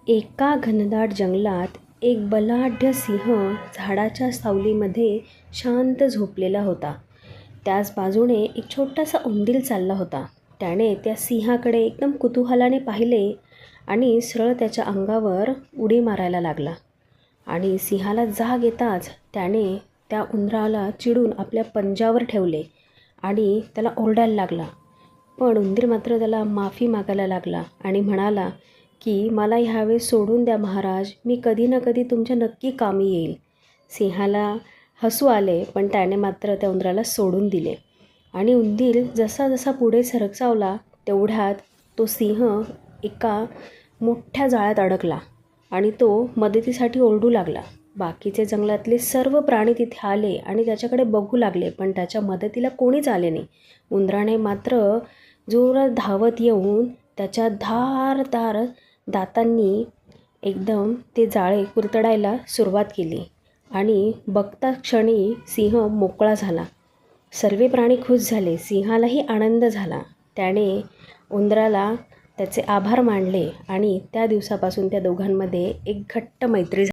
एका घनदाट जंगलात एक बलाढ्य सिंह झाडाच्या सावलीमध्ये शांत झोपलेला होता. त्याच बाजूने एक छोटासा उंदीर चालला होता. त्याने त्या सिंहाकडे एकदम कुतूहलाने पाहिले आणि सरळ त्याच्या अंगावर उडी मारायला लागला. आणि सिंहाला जाग येताच त्याने त्या उंदराला चिडून आपल्या पंजावर ठेवले आणि त्याला ओरडायला लागला. पण उंदीर मात्र त्याला माफी मागायला लागला आणि म्हणाला की मला ह्यावेळेस सोडून द्या महाराज, मी कधी ना कधी तुमच्या नक्की कामी येईल. सिंहाला हसू आले, पण त्याने मात्र त्या उंदराला सोडून दिले. आणि उंदीर जसा जसा पुढे सरसावला तेवढ्यात तो सिंह एका मोठ्या जाळ्यात अडकला आणि तो मदतीसाठी ओरडू लागला. बाकीचे जंगलातले सर्व प्राणी तिथे आले आणि त्याच्याकडे बघू लागले, पण त्याच्या मदतीला कोणीच आले नाही. उंदराने मात्र जोरात धावत येऊन त्याच्या धारदार दातांनी एकदम ते जाळे कुरतडायला सुरुवात केली आणि बघता क्षणी सिंह मोकळा झाला. सर्व प्राणी खुश झाले. सिंहालाही आनंद झाला. त्याने उंदराला त्याचे आभार मानले आणि त्या दिवसापासून त्या दोघांमध्ये एक घट्ट मैत्री झाली.